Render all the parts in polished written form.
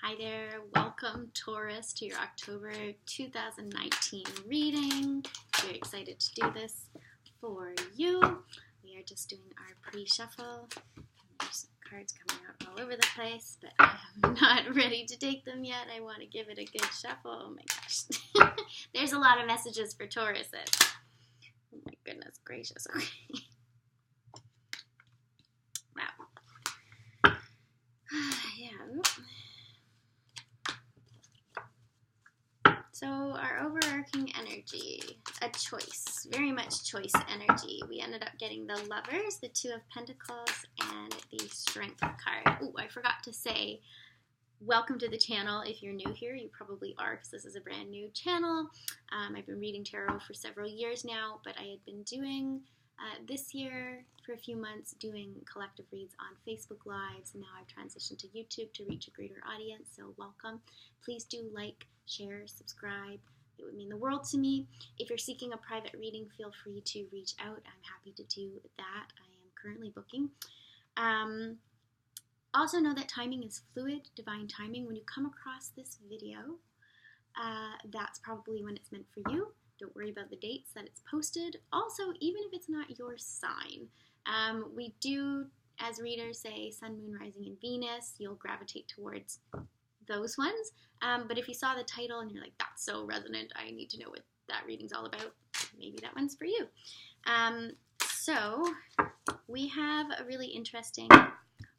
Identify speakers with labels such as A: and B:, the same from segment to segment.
A: Hi there, welcome Taurus to your October 2019 reading. Very excited to do this for you. We are just doing our pre-shuffle. There's cards coming out all over the place, but I am not ready to take them yet. I want to give it a good shuffle. Oh my gosh. There's a lot of messages for Tauruses. Oh my goodness gracious. Okay. Wow. Yeah. So our overarching energy, a choice, very much choice energy. We ended up getting the Lovers, the Two of Pentacles, and the Strength card. Oh, I forgot to say, welcome to the channel. If you're new here, you probably are because this is a brand new channel. I've been reading tarot for several years now, but I had been doing this year for a few months doing collective reads on Facebook Lives, and now I've transitioned to YouTube to reach a greater audience, so welcome. Please do like, share, subscribe. It would mean the world to me. If you're seeking a private reading, feel free to reach out. I'm happy to do that. I am currently booking. Also know that timing is fluid, divine timing. When you come across this video, that's probably when it's meant for you. Don't worry about the dates that it's posted. Also, even if it's not your sign, we do, as readers, say Sun, Moon, Rising, and Venus. You'll gravitate towards those ones. But if you saw the title and you're like, that's so resonant, I need to know what that reading's all about, maybe that one's for you. So we have a really interesting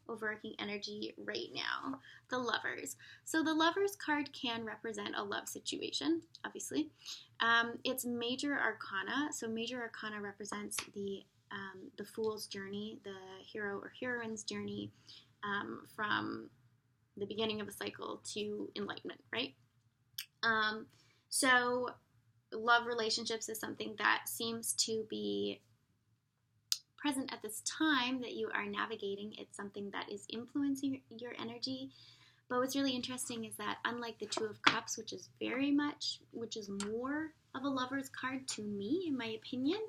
A: overarching energy right now, the Lovers. So the Lovers card can represent a love situation, obviously. It's major arcana. So major arcana represents the Fool's journey, the hero or heroine's journey from the beginning of a cycle to enlightenment, right? So love relationships is something that seems to be present at this time that you are navigating. It's something that is influencing your energy. But what's really interesting is that unlike the Two of Cups, which is more of a lover's card to me, in my opinion,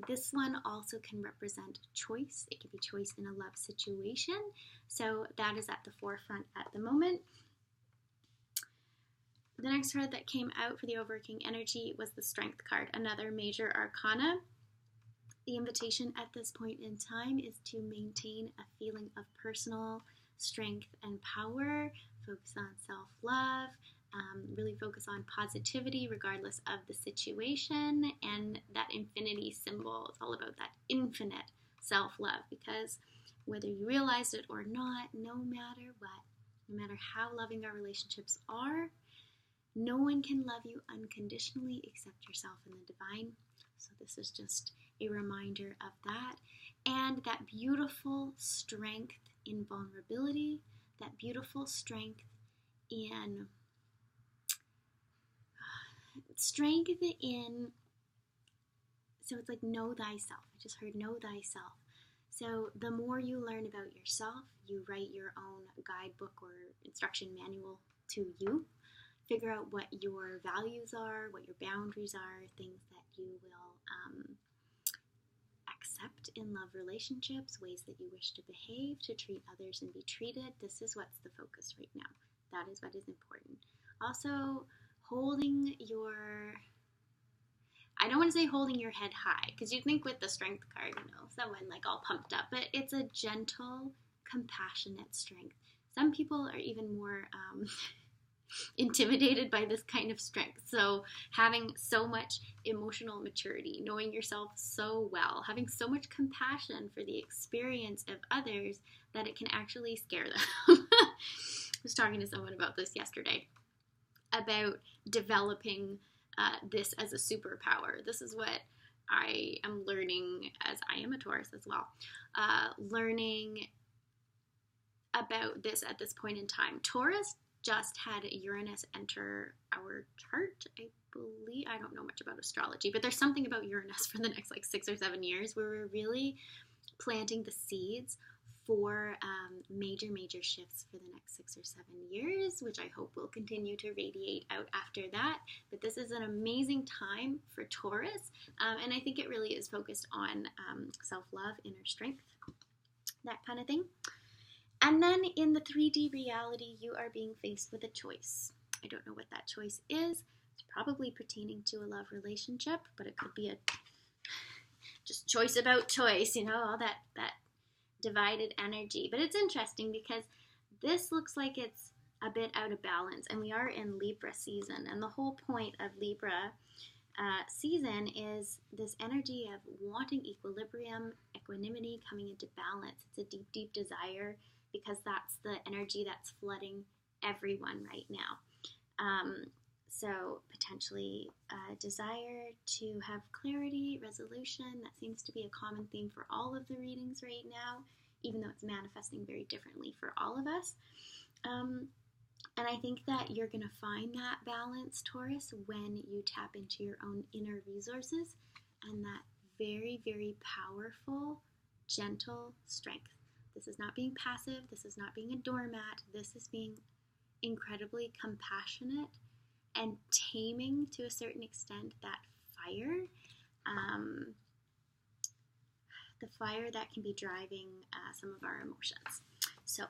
A: this one also can represent choice. It can be choice in a love situation. So that is at the forefront at the moment. The next card that came out for the overarching energy was the Strength card, another major arcana. The invitation at this point in time is to maintain a feeling of personal strength and power, focus on self-love, really focus on positivity regardless of the situation, and that infinity symbol is all about that infinite self-love, because whether you realize it or not, no matter what, no matter how loving our relationships are, no one can love you unconditionally except yourself and the divine. So this is just a reminder of that, and that beautiful strength in vulnerability, that beautiful strength in so it's like know thyself. I just heard know thyself. So the more you learn about yourself, you write your own guidebook or instruction manual to you. Figure out what your values are, what your boundaries are, things that you will accept in love relationships, ways that you wish to behave, to treat others and be treated. This is what's the focus right now. That is what is important. Also, holding your, I don't want to say holding your head high, because you think with the Strength card, someone like all pumped up, but it's a gentle, compassionate strength. Some people are even more intimidated by this kind of strength. So having so much emotional maturity, knowing yourself so well, having so much compassion for the experience of others that it can actually scare them. I was talking to someone about this yesterday, about developing this as a superpower. This is what I am learning, as I am a Taurus as well, learning about this at this point in time. Taurus just had Uranus enter our chart, I believe. I don't know much about astrology, but there's something about Uranus for the next 6 or 7 years where we're really planting the seeds for major shifts for the next 6 or 7 years, which I hope will continue to radiate out after that. But this is an amazing time for Taurus, and I think it really is focused on self-love, inner strength, that kind of thing. And then in the 3D reality, you are being faced with a choice. I don't know what that choice is. It's probably pertaining to a love relationship, but it could be a just choice about choice, all that divided energy. But it's interesting because this looks like it's a bit out of balance, and we are in Libra season, and the whole point of Libra season is this energy of wanting equilibrium, equanimity, coming into balance. It's a deep, deep desire, because that's the energy that's flooding everyone right now. So potentially a desire to have clarity, resolution. That seems to be a common theme for all of the readings right now, even though it's manifesting very differently for all of us. And I think that you're going to find that balance, Taurus, when you tap into your own inner resources and that very, very powerful, gentle strength. This is not being passive. This is not being a doormat. This is being incredibly compassionate and taming, to a certain extent, that fire. The fire that can be driving some of our emotions. So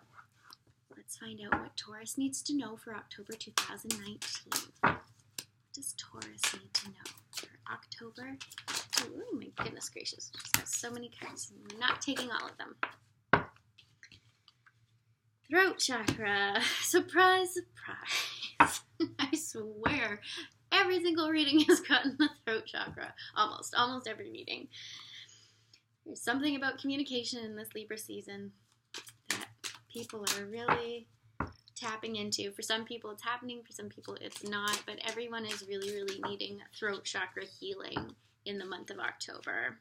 A: let's find out what Taurus needs to know for October 2019. What does Taurus need to know for October? Oh my goodness gracious. She's got so many cards. I'm not taking all of them. Throat chakra. Surprise, surprise. I swear, every single reading has gotten the throat chakra. Almost every reading. There's something about communication in this Libra season that people are really tapping into. For some people it's happening, for some people it's not, but everyone is really, really needing throat chakra healing in the month of October.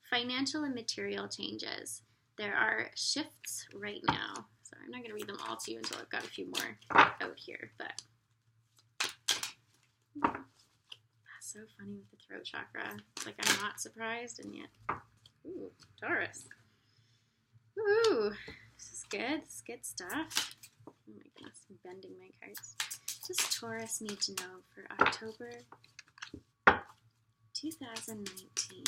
A: Financial and material changes. There are shifts right now. So I'm not going to read them all to you until I've got a few more out here, but so funny with the throat chakra. Like, I'm not surprised, and yet, ooh, Taurus. Ooh, this is good. This is good stuff. Oh my goodness, I'm bending my cards. What does Taurus need to know for October 2019?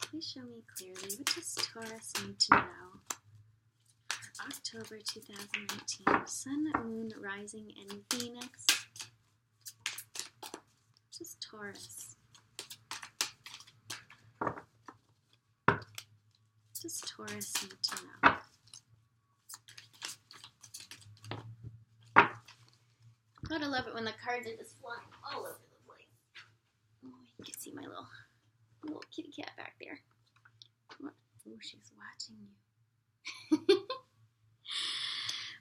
A: Please show me clearly. What does Taurus need to know for October 2019? Sun, Moon, Rising, and Venus. What does Taurus? What does Taurus need to know? Gotta love it when the cards are just flying all over the place. Oh, you can see my little kitty cat back there. What? Oh, she's watching you.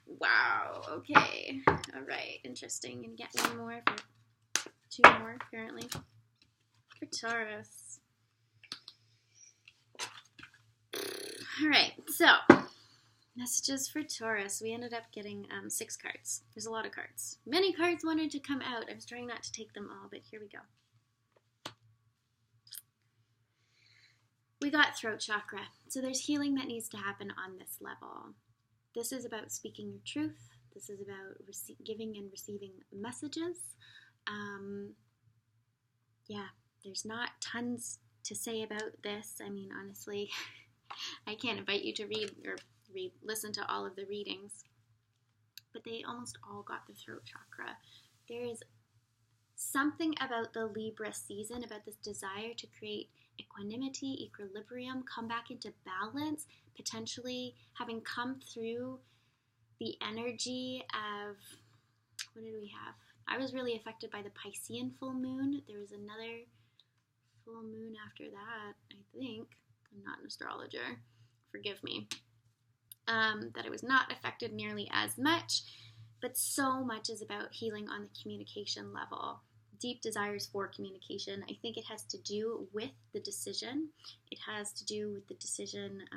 A: Wow, okay. Alright, interesting. And get one more for two more, apparently. For Taurus. Alright, so messages for Taurus. We ended up getting 6 cards. There's a lot of cards. Many cards wanted to come out. I was trying not to take them all, but here we go. We got throat chakra. So there's healing that needs to happen on this level. This is about speaking your truth. This is about giving and receiving messages. Yeah, there's not tons to say about this. I mean, honestly, I can't invite you to listen to all of the readings, but they almost all got the throat chakra. There is something about the Libra season, about this desire to create equanimity, equilibrium, come back into balance, potentially having come through the energy of, what did we have? I was really affected by the Piscean full moon. There was another full moon after that, I think. I'm not an astrologer. Forgive me. That I was not affected nearly as much, but so much is about healing on the communication level. Deep desires for communication. I think it has to do with the decision. It has to do with the decision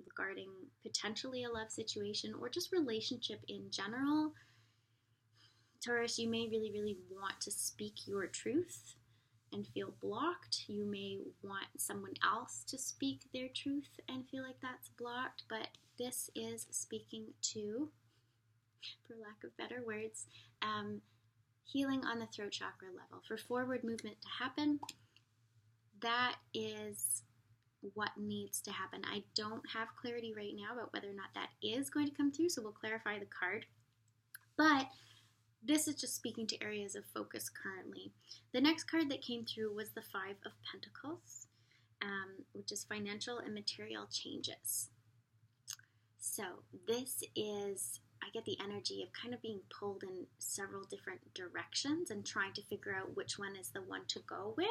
A: regarding potentially a love situation or just relationship in general. Taurus, you may really, really want to speak your truth and feel blocked. You may want someone else to speak their truth and feel like that's blocked, but this is speaking to, for lack of better words, healing on the throat chakra level. For forward movement to happen, that is what needs to happen. I don't have clarity right now about whether or not that is going to come through, so we'll clarify the card. But this is just speaking to areas of focus currently. The next card that came through was the Five of Pentacles, which is financial and material changes. So this is, I get the energy of kind of being pulled in several different directions and trying to figure out which one is the one to go with.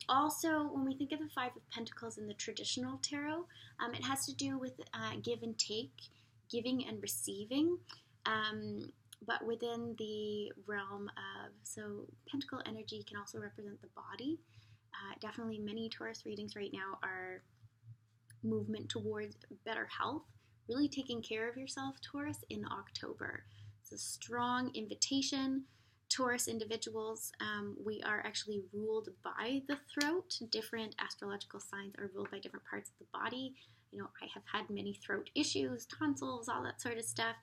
A: Also, when we think of the Five of Pentacles in the traditional tarot, it has to do with give and take, giving and receiving. But within the realm of, so pentacle energy can also represent the body. Definitely many Taurus readings right now are movement towards better health, really taking care of yourself, Taurus, in October. It's a strong invitation. Taurus individuals, we are actually ruled by the throat. Different astrological signs are ruled by different parts of the body. You know, I have had many throat issues, tonsils, all that sort of stuff.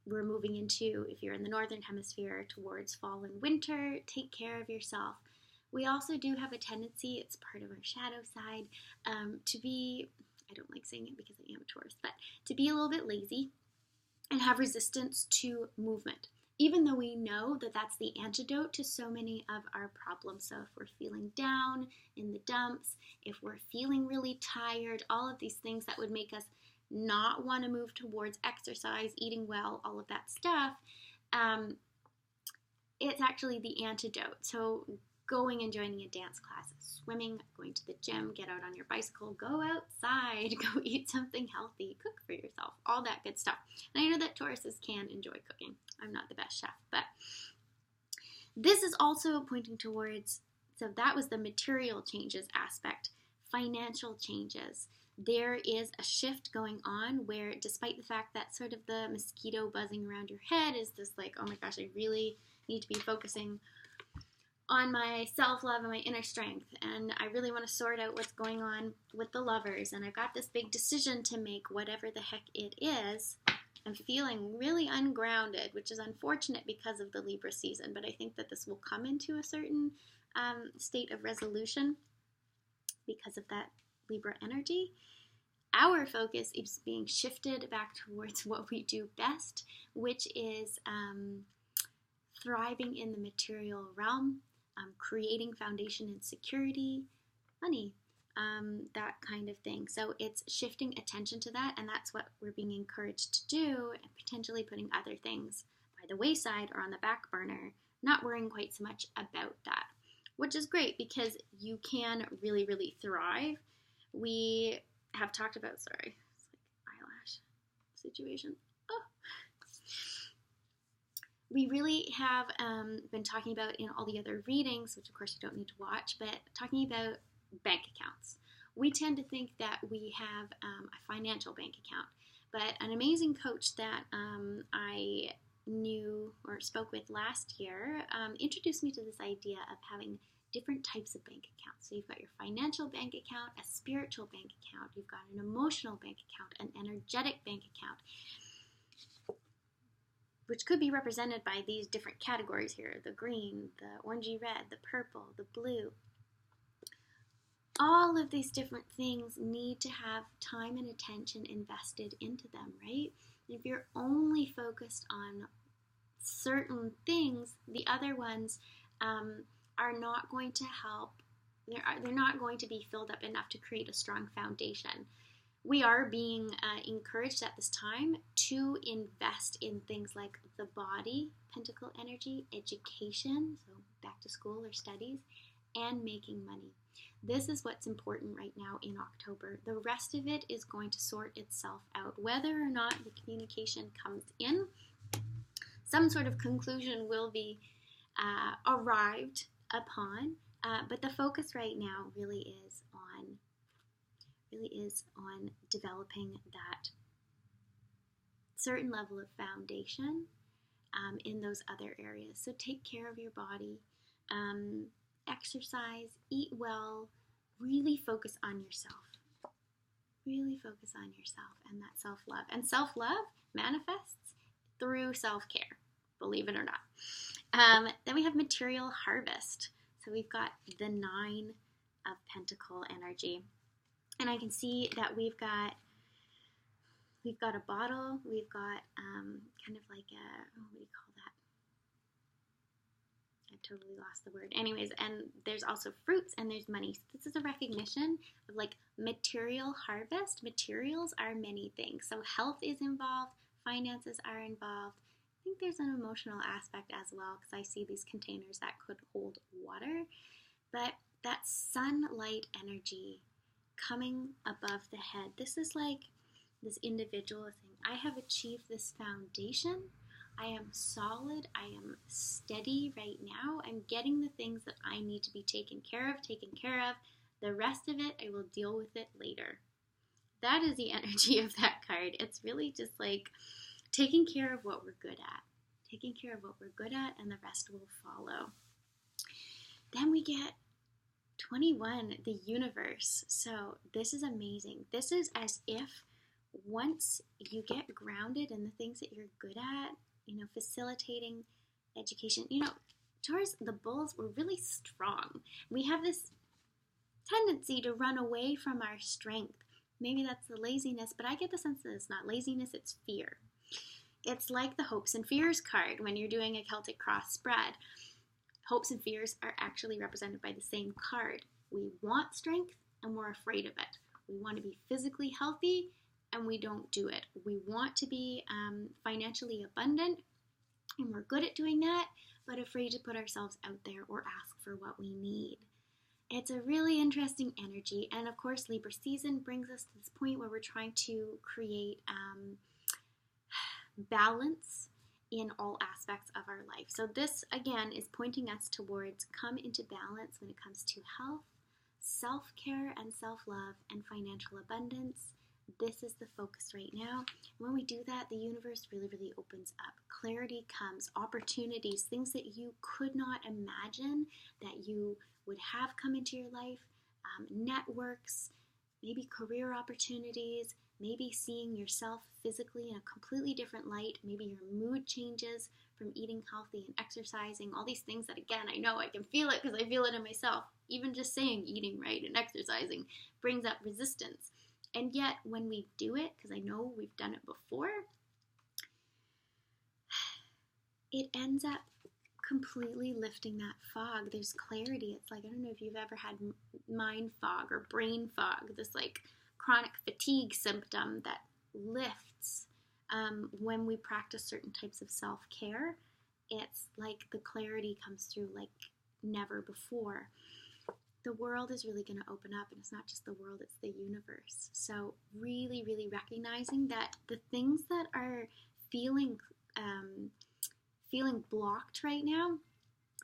A: We're moving into, if you're in the northern hemisphere, towards fall and winter. Take care of yourself. We also do have a tendency, it's part of our shadow side, to be, I don't like saying it because I am a Taurus, but to be a little bit lazy and have resistance to movement, even though we know that that's the antidote to so many of our problems. So if we're feeling down in the dumps, if we're feeling really tired, all of these things that would make us not want to move towards exercise, eating well, all of that stuff, it's actually the antidote. So going and joining a dance class, swimming, going to the gym, get out on your bicycle, go outside, go eat something healthy, cook for yourself, all that good stuff. And I know that Tauruses can enjoy cooking. I'm not the best chef, but this is also pointing towards, so that was the material changes aspect, financial changes. There is a shift going on where, despite the fact that sort of the mosquito buzzing around your head is this like, oh my gosh, I really need to be focusing on my self-love and my inner strength, and I really want to sort out what's going on with the lovers, and I've got this big decision to make, whatever the heck it is. I'm feeling really ungrounded, which is unfortunate because of the Libra season, but I think that this will come into a certain state of resolution because of that Libra energy. Our focus is being shifted back towards what we do best, which is thriving in the material realm, creating foundation and security, money, that kind of thing. So it's shifting attention to that, and that's what we're being encouraged to do, and potentially putting other things by the wayside or on the back burner, not worrying quite so much about that, which is great because you can really, really thrive. We have talked about, sorry, it's like eyelash situation. Oh. We really have been talking about in all the other readings, which of course you don't need to watch, but talking about bank accounts. We tend to think that we have a financial bank account, but an amazing coach that I knew or spoke with last year introduced me to this idea of having different types of bank accounts. So you've got your financial bank account, a spiritual bank account, you've got an emotional bank account, an energetic bank account, which could be represented by these different categories here, the green, the orangey red, the purple, the blue. All of these different things need to have time and attention invested into them, right? And if you're only focused on certain things, the other ones are not going to help. They're not going to be filled up enough to create a strong foundation. We are being encouraged at this time to invest in things like the body, pentacle energy, education, so back to school or studies, and making money. This is what's important right now in October. The rest of it is going to sort itself out. Whether or not the communication comes in, some sort of conclusion will be arrived upon, but the focus right now really is on developing that certain level of foundation in those other areas. So take care of your body, exercise, eat well, really focus on yourself. Really focus on yourself and that self-love. And self-love manifests through self-care, believe it or not. Then we have material harvest. So we've got the 9 of Pentacle energy. And I can see that we've got a bottle, we've got kind of like what do you call that? I totally lost the word. Anyways, and there's also fruits and there's money. So this is a recognition of like material harvest. Materials are many things. So health is involved, finances are involved. I think there's an emotional aspect as well, because I see these containers that could hold water. But that sunlight energy coming above the head, this is like this individual thing. I have achieved this foundation. I am solid. I am steady right now. I'm getting the things that I need to be taken care of. The rest of it, I will deal with it later. That is the energy of that card. It's really just like taking care of what we're good at. Taking care of what we're good at, and the rest will follow. Then we get 21, the universe. So this is amazing. This is as if once you get grounded in the things that you're good at, facilitating education. Taurus, the bulls, were really strong. We have this tendency to run away from our strength. Maybe that's the laziness, but I get the sense that it's not laziness, it's fear. It's like the hopes and fears card when you're doing a Celtic cross spread. Hopes and fears are actually represented by the same card. We want strength and we're afraid of it. We want to be physically healthy and we don't do it. We want to be financially abundant and we're good at doing that, but afraid to put ourselves out there or ask for what we need. It's a really interesting energy, and of course Libra season brings us to this point where we're trying to create balance in all aspects of our life. So this again is pointing us towards come into balance when it comes to health, self-care and self-love, and financial abundance. This is the focus right now. When we do that, the universe really, really opens up. Clarity comes, opportunities, things that you could not imagine that you would have come into your life, networks, maybe career opportunities, maybe seeing yourself physically in a completely different light, maybe your mood changes from eating healthy and exercising, all these things that, again, I know I can feel it because I feel it in myself. Even just saying eating right and exercising brings up resistance. And yet when we do it, because I know we've done it before, it ends up completely lifting that fog. There's clarity. It's like, I don't know if you've ever had mind fog or brain fog, this like chronic fatigue symptom that lifts when we practice certain types of self-care. It's like the clarity comes through like never before. The world is really going to open up, and it's not just the world, it's the universe. So really, really recognizing that the things that are feeling blocked right now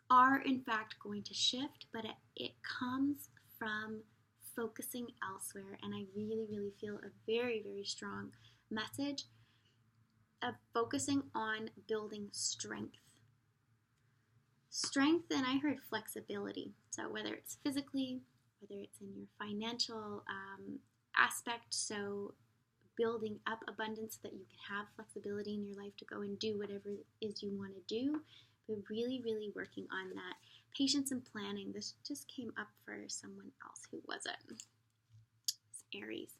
A: are in fact going to shift, but it comes from focusing elsewhere. And I really, really feel a very, very strong message of focusing on building strength. Strength, and I heard flexibility. So whether it's physically, whether it's in your financial aspect, so building up abundance so that you can have flexibility in your life to go and do whatever it is you want to do, but really, really working on that. Patience and planning. This just came up for someone else. Who was it? It's Aries.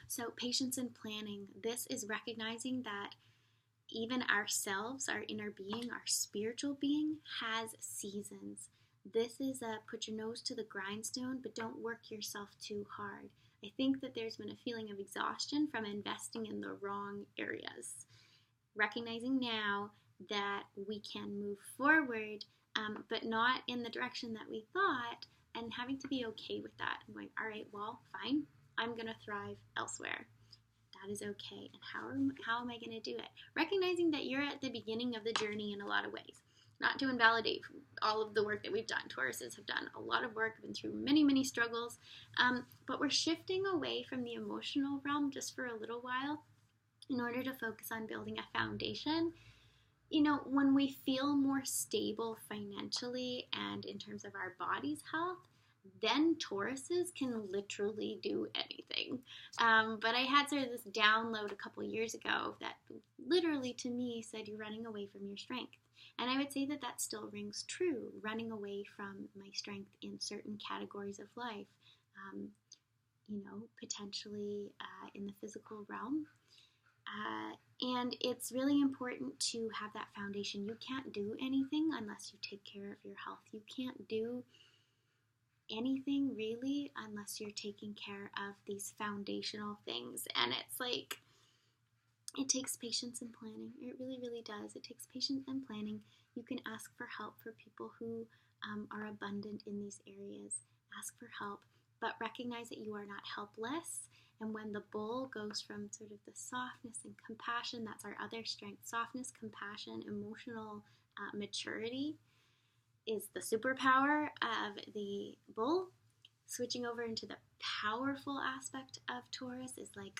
A: So patience and planning. This is recognizing that even ourselves, our inner being, our spiritual being has seasons. This is a put your nose to the grindstone, but don't work yourself too hard. I think that there's been a feeling of exhaustion from investing in the wrong areas. Recognizing now that we can move forward, but not in the direction that we thought, and having to be okay with that. I'm going, all right, well, fine. I'm going to thrive elsewhere. That is okay. And how am I going to do it? Recognizing that you're at the beginning of the journey in a lot of ways. Not to invalidate all of the work that we've done. Tauruses have done a lot of work, been through many, many struggles, but we're shifting away from the emotional realm just for a little while in order to focus on building a foundation. When we feel more stable financially and in terms of our body's health, then Tauruses can literally do anything. But I had sort of this download a couple years ago that literally to me said you're running away from your strength. And I would say that still rings true, running away from my strength in certain categories of life. potentially in the physical realm. And it's really important to have that foundation. You can't do anything unless you take care of your health. You can't do anything really unless you're taking care of these foundational things. And it's like, it takes patience and planning. It really, really does. It takes patience and planning. You can ask for help for people who are abundant in these areas. Ask for help, but recognize that you are not helpless. And when the bull goes from sort of the softness and compassion, that's our other strength. Softness, compassion, emotional maturity is the superpower of the bull. Switching over into the powerful aspect of Taurus is like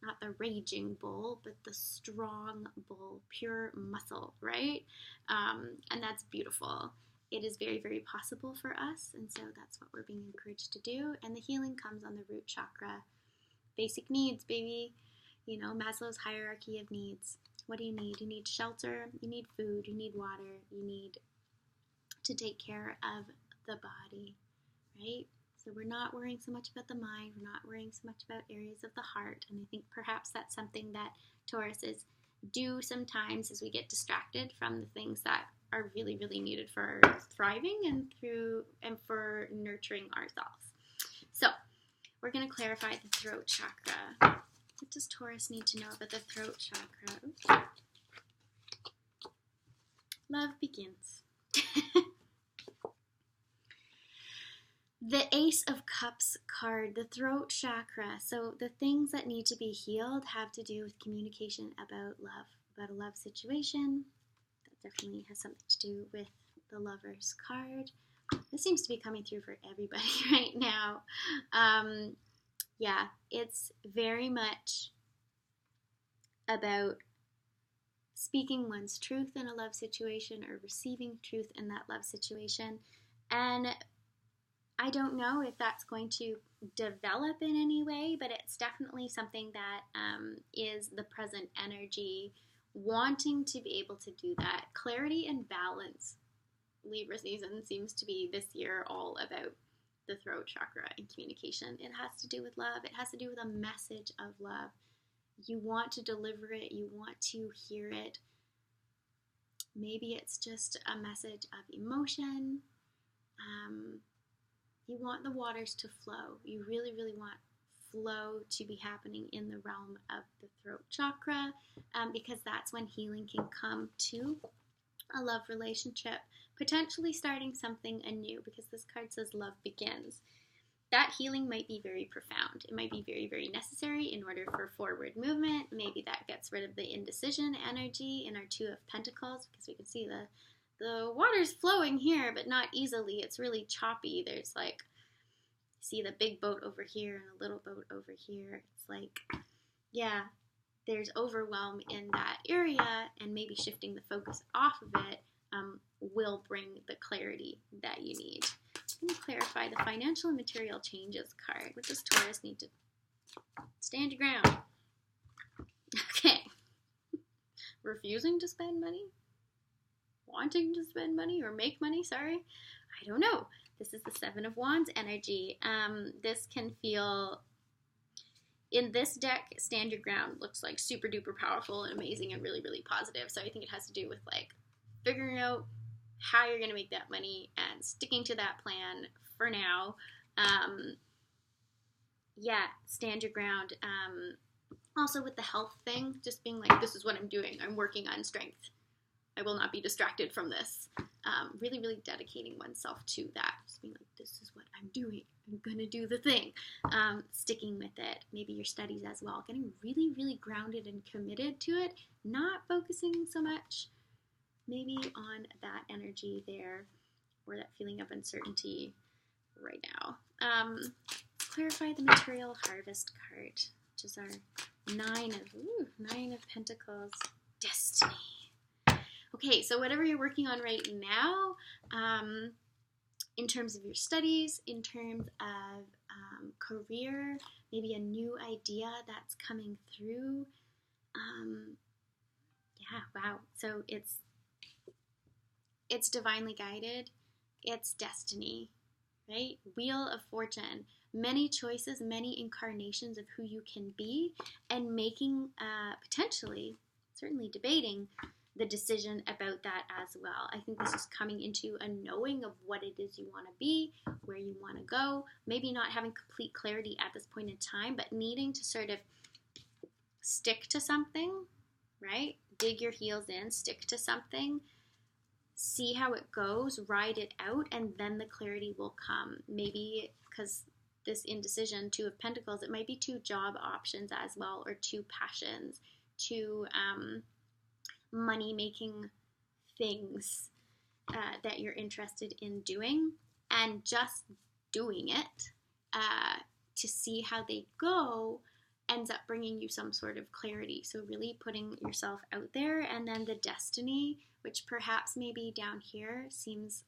A: not the raging bull, but the strong bull, pure muscle, right? And that's beautiful. It is very, very possible for us, and so that's what we're being encouraged to do. And the healing comes on the root chakra. Basic needs, baby. Maslow's hierarchy of needs. What do you need? You need shelter, you need food, you need water, you need to take care of the body, right? So we're not worrying so much about the mind, we're not worrying so much about areas of the heart, and I think perhaps that's something that Tauruses do sometimes, as we get distracted from the things that are really, really needed for thriving and for nurturing ourselves. So we're going to clarify the throat chakra. What does Taurus need to know about the throat chakra? Oops. Love begins. The Ace of Cups card, the throat chakra. So the things that need to be healed have to do with communication about love, about a love situation. That definitely has something to do with the Lover's card. This seems to be coming through for everybody right now. It's very much about speaking one's truth in a love situation or receiving truth in that love situation. And I don't know if that's going to develop in any way, but it's definitely something that is the present energy, wanting to be able to do that. Clarity and balance. Libra season seems to be this year all about the throat chakra and communication. It has to do with love. It has to do with a message of love. You want to deliver it. You want to hear it. Maybe it's just a message of emotion. You want the waters to flow. You really, really want flow to be happening in the realm of the throat chakra, because that's when healing can come to a love relationship, potentially starting something anew, because this card says love begins. That healing might be very profound. It might be very, very necessary in order for forward movement. Maybe that gets rid of the indecision energy in our Two of Pentacles, because we can see the water's flowing here, but not easily. It's really choppy. There's like, see the big boat over here and a little boat over here. It's like, there's overwhelm in that area, and maybe shifting the focus off of it will bring the clarity that you need. I'm going to clarify the financial and material changes card. What does Taurus need to stand your ground? Okay. Refusing to spend money? Wanting to spend money or make money? Sorry. I don't know. This is the Seven of Wands energy. This can feel, in this deck, stand your ground looks like super duper powerful and amazing and really, really positive. So I think it has to do with like figuring out how you're going to make that money and sticking to that plan for now. Stand your ground. Also with the health thing, just being like, this is what I'm doing. I'm working on strength. I will not be distracted from this. Really, really dedicating oneself to that. Just being like, this is what I'm doing. I'm going to do the thing. Sticking with it. Maybe your studies as well. Getting really, really grounded and committed to it. Not focusing so much maybe on that energy there, or that feeling of uncertainty right now. Clarify the material harvest card, which is our Nine of Pentacles. Destiny. Okay, so whatever you're working on right now, in terms of your studies, in terms of career, maybe a new idea that's coming through. Wow. So it's divinely guided. It's destiny, right? Wheel of Fortune. many choices, many incarnations of who you can be, and making, potentially, certainly debating the decision about that as well. I think this is coming into a knowing of what it is you want to be, where you want to go, maybe not having complete clarity at this point in time, but needing to sort of stick to something, right? Dig your heels in, stick to something, see how it goes, ride it out, and then the clarity will come. Maybe because this indecision, 2 of Pentacles, it might be 2 job options as well, or 2 passions, 2 money-making things that you're interested in doing, and just doing it to see how they go ends up bringing you some sort of clarity. So really putting yourself out there. And then the destiny, which perhaps maybe down here seems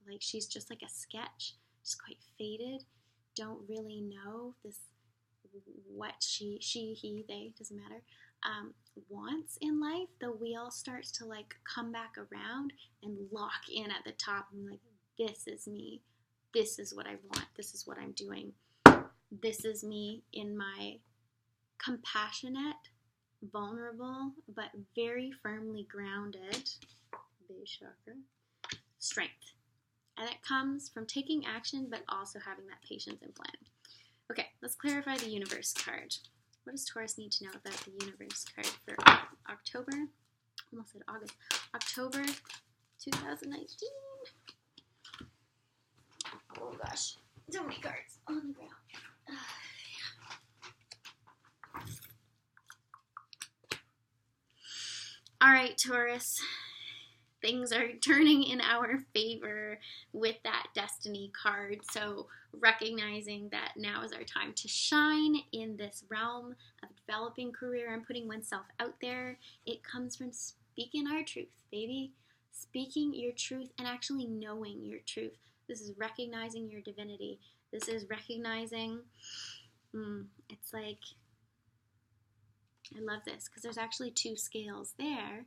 A: like she's just like a sketch, just quite faded, don't really know this, what she, he, they, doesn't matter, wants in life. The wheel starts to like come back around and lock in at the top, and like, this is me, this is what I want, this is what I'm doing, this is me in my compassionate, vulnerable, but very firmly grounded base chakra strength. And it comes from taking action, but also having that patience and plan. Okay, let's clarify the universe card. What does Taurus need to know about the universe card for October? Almost said August. October 2019. Oh gosh, so many cards on the ground. All right, Taurus. Things are turning in our favor with that destiny card. So recognizing that now is our time to shine in this realm of developing career and putting oneself out there. It comes from speaking our truth, baby. Speaking your truth and actually knowing your truth. This is recognizing your divinity. This is recognizing, it's like, I love this because there's actually 2 scales there.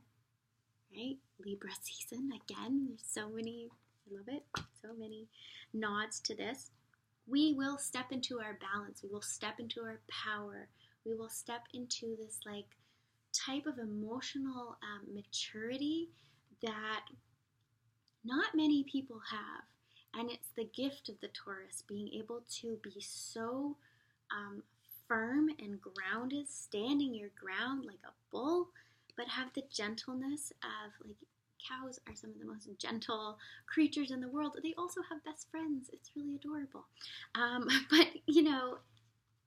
A: Right? Libra season again. There's so many, I love it, so many nods to this. We will step into our balance. We will step into our power. We will step into this like type of emotional maturity that not many people have. And it's the gift of the Taurus, being able to be so firm and grounded, standing your ground like a bull, but have the gentleness of, like, cows are some of the most gentle creatures in the world. They also have best friends. It's really adorable. But, you know,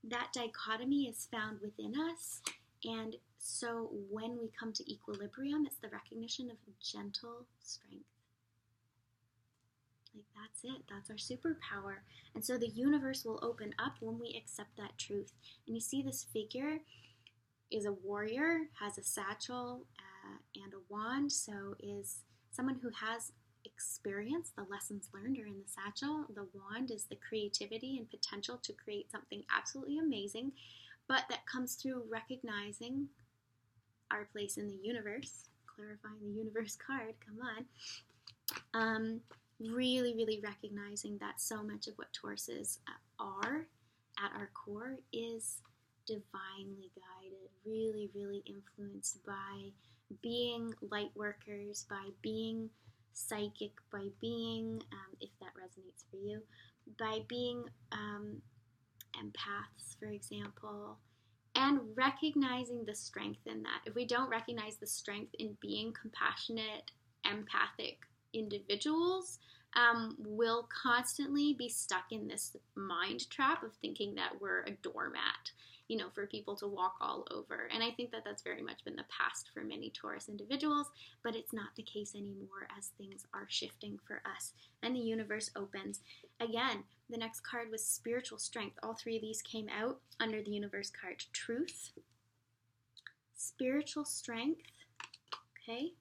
A: that dichotomy is found within us. And so when we come to equilibrium, it's the recognition of gentle strength. Like, that's it. That's our superpower. And so the universe will open up when we accept that truth. And you see this figure is a warrior, has a satchel and a wand, so is someone who has experience. The lessons learned are in the satchel. The wand is the creativity and potential to create something absolutely amazing, but that comes through recognizing our place in the universe, clarifying the universe card, come on. Really, really recognizing that so much of what Tauruses are at our core is divinely guided, really, really influenced by being light workers, by being psychic, by being, if that resonates for you, by being empaths, for example, and recognizing the strength in that. If we don't recognize the strength in being compassionate, empathic individuals, we'll constantly be stuck in this mind trap of thinking that we're a doormat, you know, for people to walk all over. And I think that that's very much been the past for many Taurus individuals, but it's not the case anymore as things are shifting for us and the universe opens. Again, the next card was spiritual strength. All 3 of these came out under the universe card. Truth, spiritual strength, okay?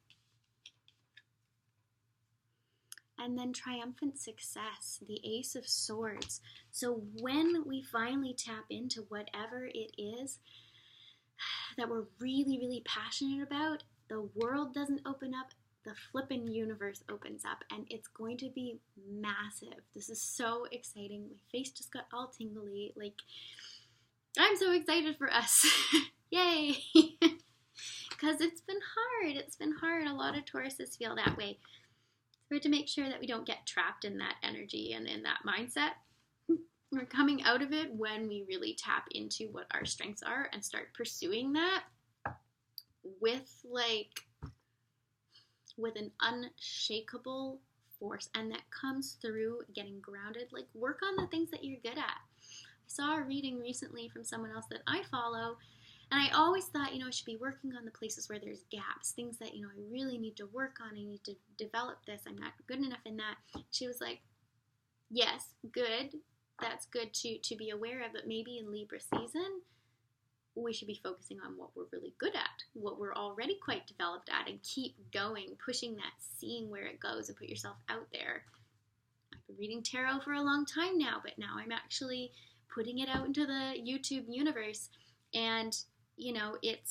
A: And then triumphant success, the Ace of Swords. So when we finally tap into whatever it is that we're really, really passionate about, the world doesn't open up, the flippin' universe opens up, and it's going to be massive. This is so exciting. My face just got all tingly. Like, I'm so excited for us. Yay! Because it's been hard. It's been hard. A lot of Tauruses feel that way. So we have to make sure that we don't get trapped in that energy and in that mindset. We're coming out of it when we really tap into what our strengths are and start pursuing that with an unshakable force, and that comes through getting grounded. Like, work on the things that you're good at. I saw a reading recently from someone else that I follow, and I always thought, I should be working on the places where there's gaps, things that, I really need to work on. I need to develop this. I'm not good enough in that. She was like, yes, good. That's good to be aware of, but maybe in Libra season, we should be focusing on what we're really good at, what we're already quite developed at, and keep going, pushing that, seeing where it goes, and put yourself out there. I've been reading tarot for a long time now, but now I'm actually putting it out into the YouTube universe, and it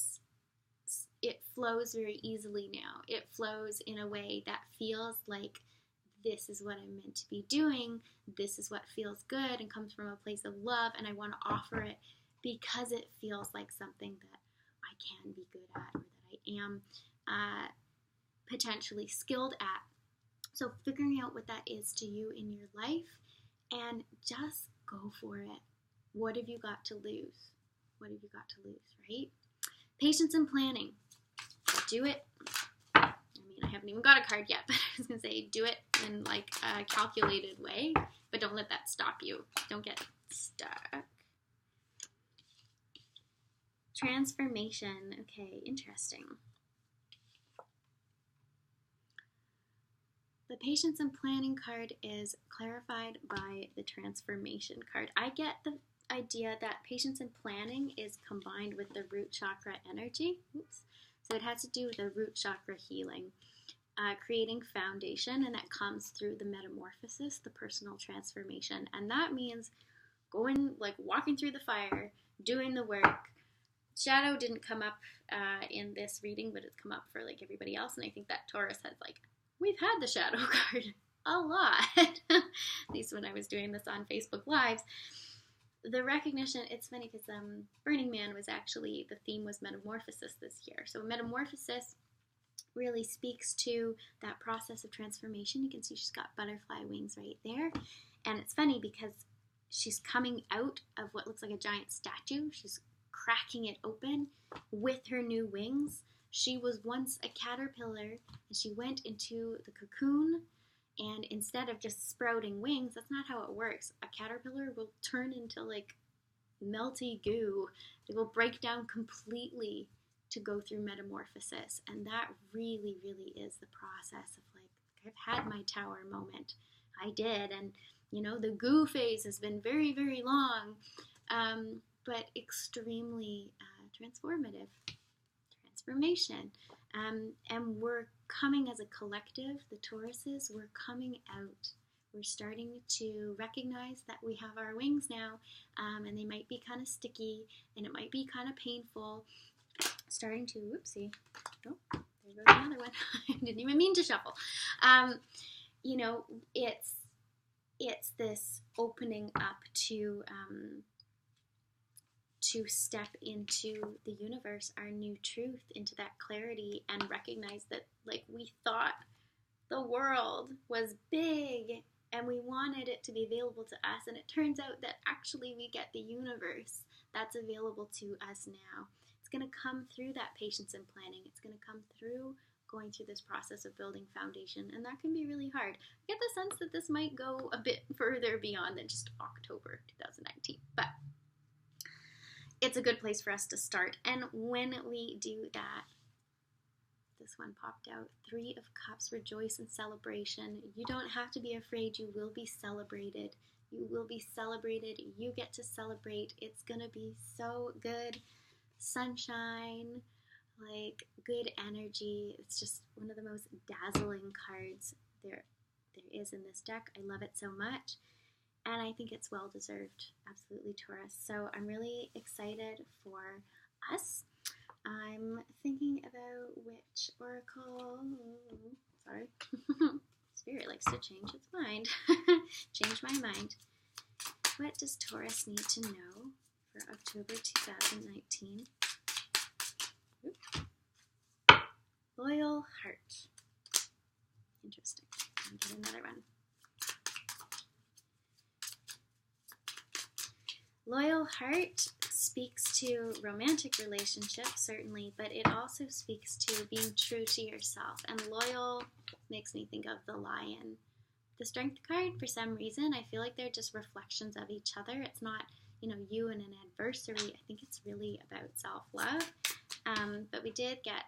A: flows very easily now. It flows in a way that feels like this is what I'm meant to be doing. This is what feels good and comes from a place of love, and I want to offer it because it feels like something that I can be good at, or that I am potentially skilled at. So figuring out what that is to you in your life, and just go for it. What have you got to lose? What have you got to lose, right? Patience and planning. Do it. I haven't even got a card yet, but I was going to say do it in like a calculated way, but don't let that stop you. Don't get stuck. Transformation. Okay, interesting. The patience and planning card is clarified by the transformation card. I get the idea that patience and planning is combined with the root chakra energy. Oops. So it has to do with the root chakra healing, creating foundation, and that comes through the metamorphosis, the personal transformation. And that means going, like walking through the fire, doing the work. Shadow didn't come up in this reading, but it's come up for like everybody else. And I think that Taurus has we've had the shadow card a lot. At least when I was doing this on Facebook Lives. The recognition, it's funny because Burning Man was actually, the theme was metamorphosis this year. So metamorphosis really speaks to that process of transformation. You can see she's got butterfly wings right there. And it's funny because she's coming out of what looks like a giant statue. She's cracking it open with her new wings. She was once a caterpillar, and she went into the cocoon, and instead of just sprouting wings, that's not how it works. A caterpillar will turn into melty goo. It will break down completely to go through metamorphosis, and that really, really is the process of I've had my tower moment. I did, and the goo phase has been very, very long, but extremely transformative. Transformation. And we're coming as a collective, the Tauruses, we're coming out. We're starting to recognize that we have our wings now, and they might be kind of sticky, and it might be kind of painful. Starting to, whoopsie, oh, there goes another one. I didn't even mean to shuffle. It's this opening up to step into the universe, our new truth, into that clarity, and recognize that we thought the world was big and we wanted it to be available to us, and it turns out that actually we get the universe that's available to us now. It's going to come through that patience and planning. It's going to come through going through this process of building foundation, and that can be really hard. I get the sense that this might go a bit further beyond than just October 2019, but it's a good place for us to start. And when we do that, this one popped out, 3 of Cups, rejoice and celebration. You don't have to be afraid. You will be celebrated. You will be celebrated. You get to celebrate. It's going to be so good. Sunshine, good energy. It's just one of the most dazzling cards there is in this deck. I love it so much. And I think it's well-deserved. Absolutely, Taurus. So I'm really excited for us. I'm thinking about which Which oracle? Sorry. Spirit likes to change its mind. Change my mind. What does Taurus need to know for October 2019? Loyal heart. Interesting. I'll get another one. Loyal heart speaks to romantic relationships, certainly, but it also speaks to being true to yourself. And loyal makes me think of the lion. The strength card, for some reason, I feel like they're just reflections of each other. It's not, you and an adversary. I think it's really about self-love. But we did get,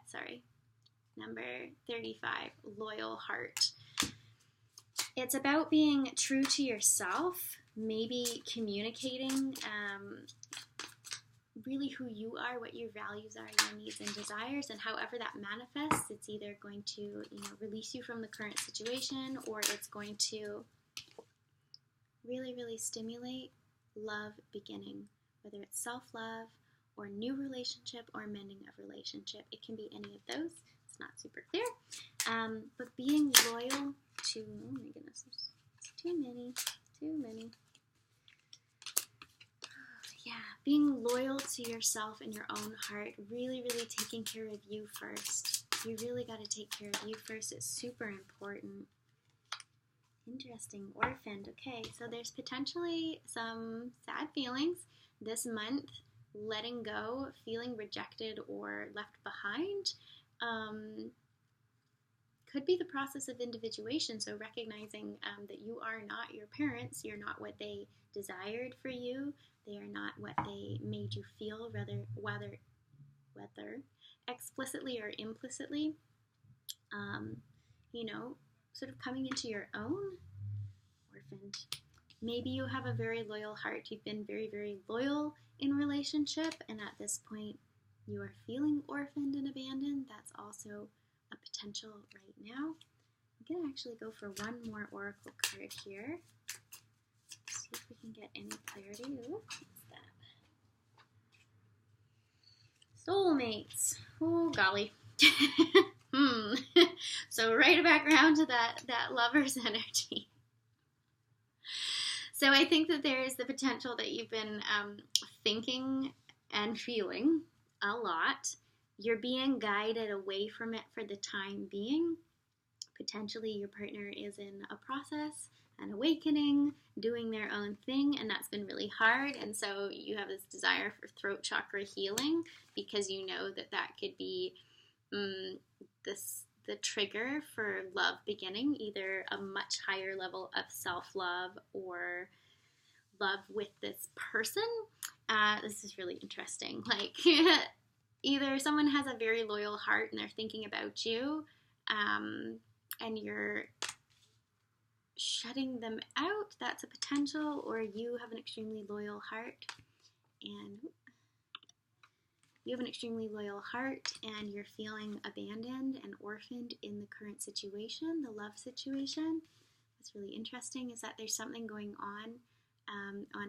A: number 35, loyal heart. It's about being true to yourself, maybe communicating really who you are, what your values are, your needs and desires, and however that manifests, it's either going to, release you from the current situation, or it's going to really, really stimulate love beginning, whether it's self-love or new relationship or mending of relationship. It can be any of those. It's not super clear. But being loyal to, oh my goodness, there's too many. Yeah, being loyal to yourself and your own heart, really, really taking care of you first. You really got to take care of you first. It's super important. Interesting. Orphaned. Okay, so there's potentially some sad feelings this month. Letting go, feeling rejected or left behind. Could be the process of individuation, so recognizing that you are not your parents, you're not what they desired for you, they are not what they made you feel, whether explicitly or implicitly, sort of coming into your own. Orphaned. Maybe you have a very loyal heart, you've been very, very loyal in relationship, and at this point you are feeling orphaned and abandoned. That's also a potential right now. I'm going to actually go for one more oracle card here. See if we can get any clarity. Ooh, what's that? Soulmates. Oh, golly. So right back around to that lover's energy. So I think that there is the potential that you've been thinking and feeling a lot. You're being guided away from it for the time being. Potentially your partner is in a process, an awakening, doing their own thing, and that's been really hard. And so you have this desire for throat chakra healing because you know that could be the trigger for love beginning, either a much higher level of self-love or love with this person. This is really interesting. Like, either someone has a very loyal heart and they're thinking about you, and you're shutting them out. That's a potential. Or you have an extremely loyal heart and you're feeling abandoned and orphaned in the current situation, the love situation. What's really interesting is that there's something going on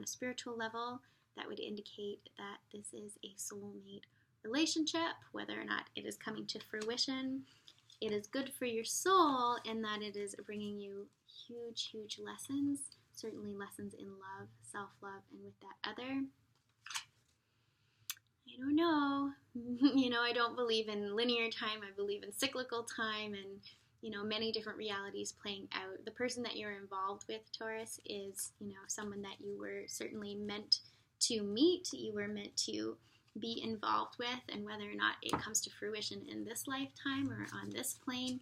A: a spiritual level that would indicate that this is a soulmate relationship. Whether or not it is coming to fruition, it is good for your soul in that it is bringing you huge, huge lessons, certainly lessons in love, self-love, and with that other. I don't know. I don't believe in linear time. I believe in cyclical time and, many different realities playing out. The person that you're involved with, Taurus, is, someone that you were certainly meant to meet, you were meant to be involved with, and whether or not it comes to fruition in this lifetime or on this plane,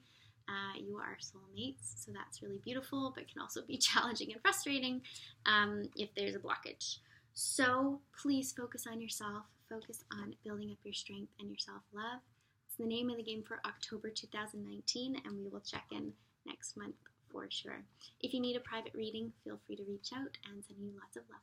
A: you are soulmates. So that's really beautiful, but can also be challenging and frustrating if there's a blockage. So please focus on yourself, focus on building up your strength and your self-love. It's the name of the game for October 2019, and we will check in next month for sure. If you need a private reading, feel free to reach out, and sending you lots of love.